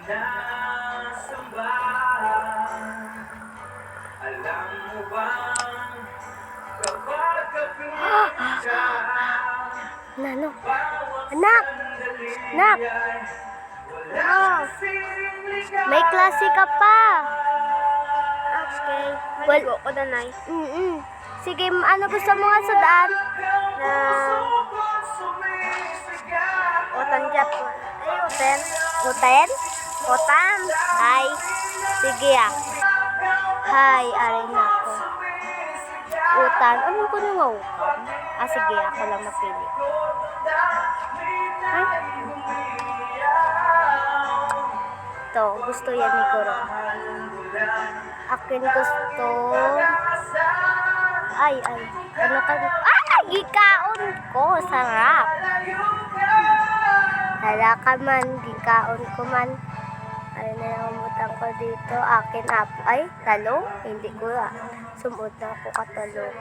Nasamba, alam mo bang kapag kapiling ka, Nano? bawat Anak! sandali Anak! ay wala Oh, kasing ligaya. may klase ka pa. Okay. Maligo ko danay. Sige, ano gusto mo nga sudaan? Na otan jap. Ay, oten. Uten? Otan. Hi. Sige ah. Hi, aray na ako. Utan. Ano ko na nga utan? Ah, sige, ako lang mapili. Ay. Ito, gusto yan ni Kuro. Akin gusto. Ay. Ano ka? Ay, gikaon ko. Sarap. Hala ka man, gikaon ko man. Ay, nangumutan ko dito. Akin apo. Ay, talong? Hindi ko ah. Sumot na ako katalong.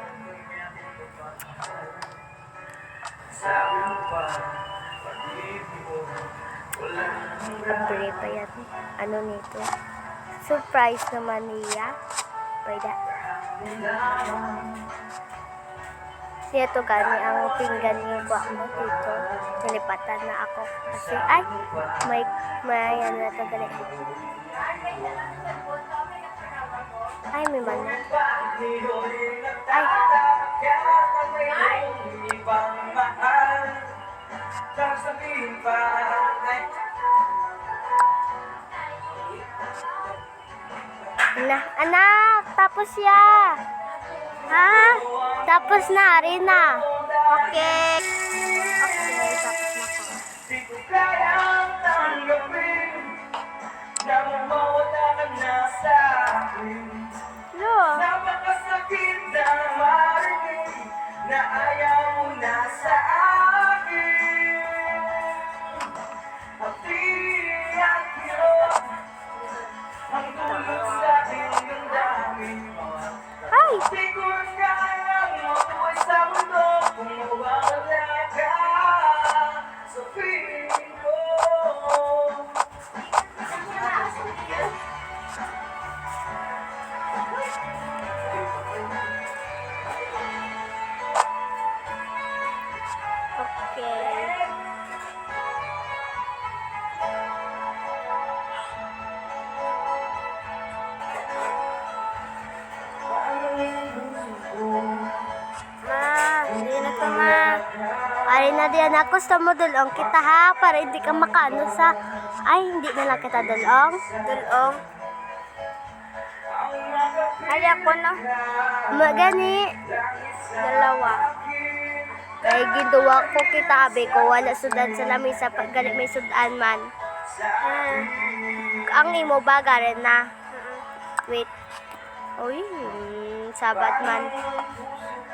Kabre pa yan. Ano nito? Surprise naman niya. Pwede. Siya to gani ang pinggan yung buwak mo dito. Nilipatan na ako. Kasi, ay, may ano na to gali. Ay, may mana. Ay. Anak, tapos ya. Ha? Tapos na, rin na. Okay. Okay, tapos na ko. Di ko kayang tanggapin na mawala ka na sa akin. Lo. Napakasakit na marinig na ayaw mo na sa akin. Pati at hirap ang tulog sa aking damdamin. Ay! Di ko kayang mabuhay sa mundo kung mawawala ka sa piling ko. Okay. Ma, hindi na to ma. Pare na diyan ako sa modulong kita ha, para hindi ka makaano sa... Ay, hindi na lang kita dulong. Dulong. Ay, ako na. Magani. Dalawa. Ay, ginduwa ko kita, abe ko. Wala sudan sa lamisa pag galit may sudan man. Ang imo ba, garin na? Wait. Uy, sabat man.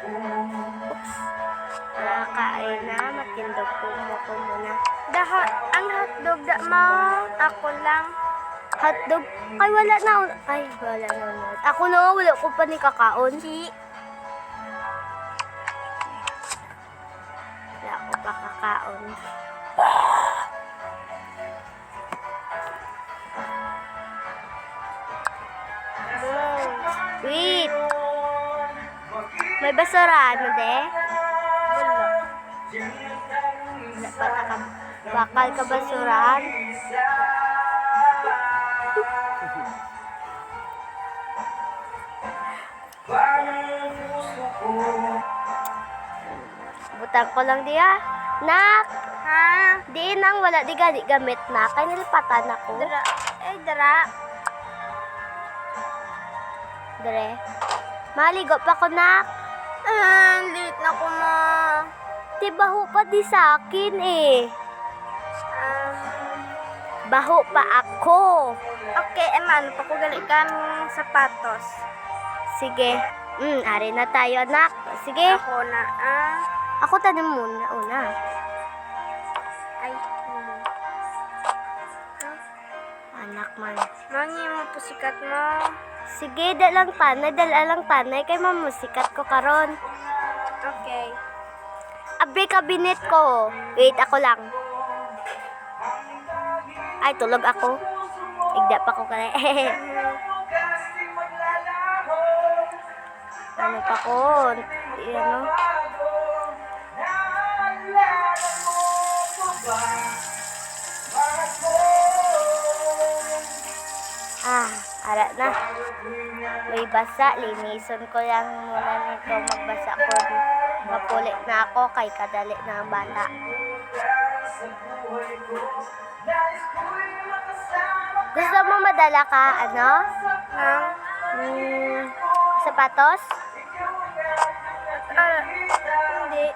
Oops. Kain na, matindog po mo ko muna. Ang hotdog da mo. Ako lang. Hotdog? Ay, wala na. Ay, wala na. Ako na, wala ko pa ni kakaon. Wala ko pa kakaon. Wait. May basura, ano de? Wala pa ka. Bakal ka basurahan. Butang ko lang diya. Nak! Ha? Di nang wala di gali gamit na. Kaya nilipatan ako. Dara. Dara. Dere. Maligo pa ko, nak. Late na ko ma. Di baho pa di sa akin eh. Baho pa ako. Okay, ano pa ko galikan sapatos. Sige. Ari na tayo, anak. Sige. Ako na, Ako tanim muna. Una. Ay, Anak man. mangi mo po sikat mo. Sige, dalang tanay. Dalang tanay. Kay mamusikat ko karon. Okay. Abe, kabinet ko. Wait, ako lang. Ay, tulog ako. Igda pa ko kaya. Bukas di maglalaho. Ano pa ko? Ano? Naalala mo pa ba? Mahal ko. Ara na. May basa, linison ko lang muna nito. Magbasa ko. Mapulit na ako kay kadali na ang bata. Sa buhay ko, nais ko'y makasama ka. Gusto mo madala ka, ano? Nang? Sapatos? Hindi.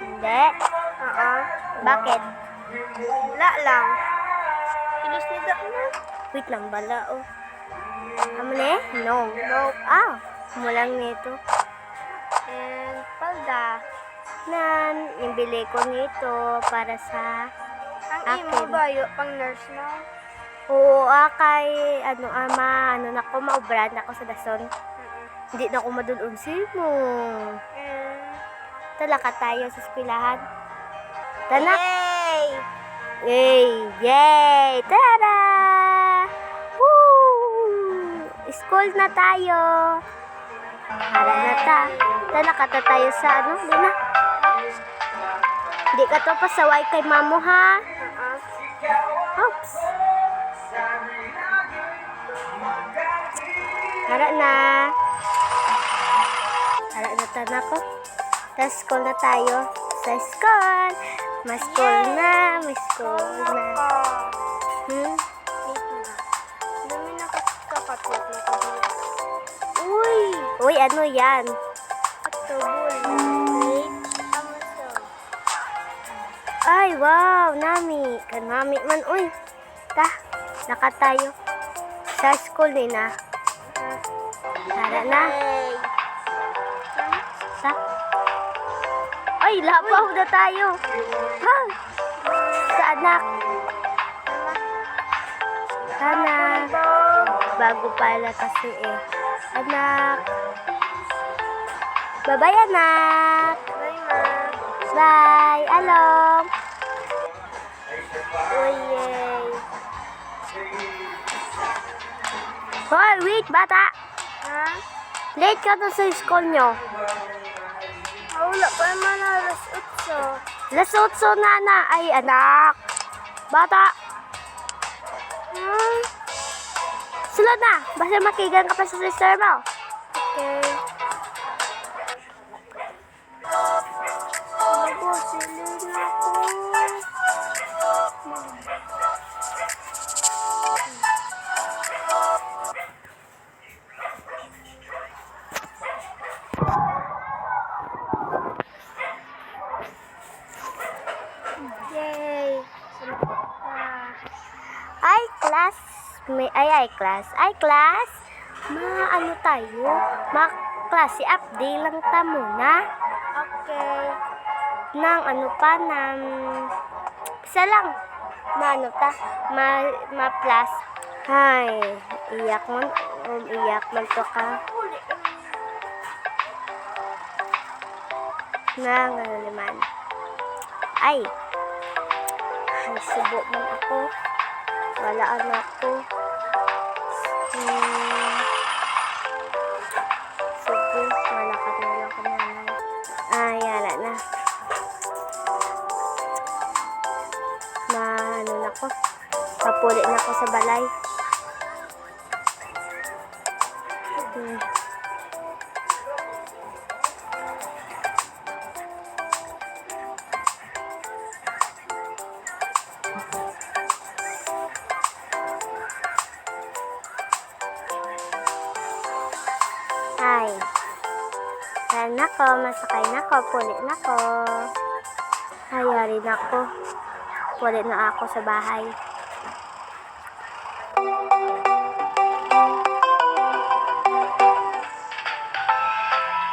Hindi. Oo. Bakit? Wala lang. Kilos nito na. Wait lang bala, oh. Ano na eh? No. Nope. Mulang nito. And palda. Nan, yung bili ko nito para sa Ang imo akin. ba yun? Pang nurse na? Oo, kay, na ko, maubran ako sa dason. Hindi na ako madulunsin mo. And... Talaka tayo sa eskwelahan. Tana. Yay! Yay! Yay! Tara! Woo! School na tayo. Ara na ta. Talaka tayo sa Di na. Hindi ka to pasaway kay mamo, ha? Oops. Ara na. Ara na ta ko. Sa school na tayo. Sa school. Mas school na. Mas school na. Hmm? Wait na. Dami nakakapot na kabila. Uy! Uy, ano yan? Tubol. Wait. Amaso. Ay, wow! Nami. Kanami man. Uy! Naka tayo. Sa school din na. Tara na. Yay! Ta. Ay, lapaw na tayo. Ha? Sa anak. Anak. Bago pala kasi eh. Anak. Bye-bye, anak. Bye, ma. Bye. Along. Uy, yay. Hoy, wait, bata. Ha? Late ka na sa school nyo. Wala pa naman alas 8. Lasotso na. Ay, anak. Bata. Sulod na. Basta makigan ka pa sa sister mo. Okay. Ako, silid na ako. Yay. Ay, class. Ay, class. Ay, class. Ano tayo? Klase update lang ta muna. Okay. Nang ano pa, nang isa lang. Ano ta? Ma-plus. Ay, iyak man to ka. Nang ano naman. Ay, subo man ako. Wala anak ko. Subo, wala ka na lang ko nanay. Ay, wala na. Ano na ko. Papuli na ko sa balay. Ay. Ayan na ko, masakay na ko, puli na ko. Hayari na ko. Puli na ako sa bahay.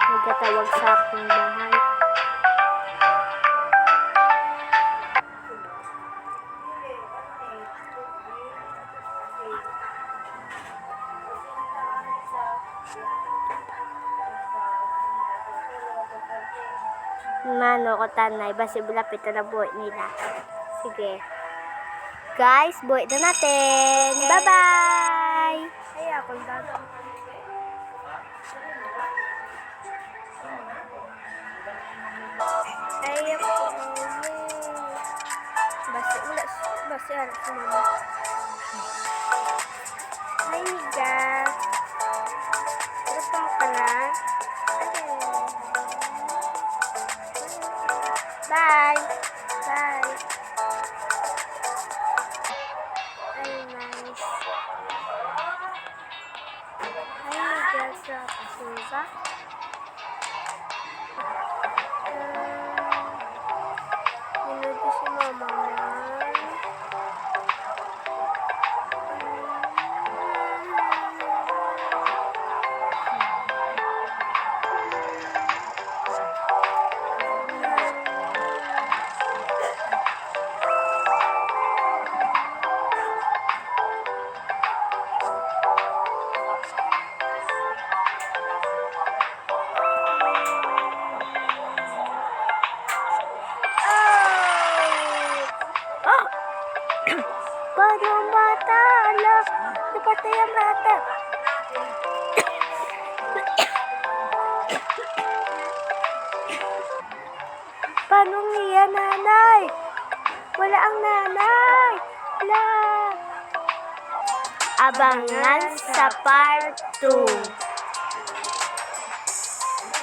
Nagkatawag sa aking bahay. Mano ko tanay, basi bulapit na buhay nila. Sige. Guys, buhay na natin. Bye-bye! Ay, ako lang. Ay, ako. Basi, wala. Basi, harap sa mama. Ay, Miga. Gutom ka na? Bye. Bye. Ay, nice. Ay, Miga, sa pasuka. Minuto si mama na. Oh! Paano ang bata? Ala, napatay ang bata. Paano niya, nanay? Wala ang nanay. La. Abangan sa part 2.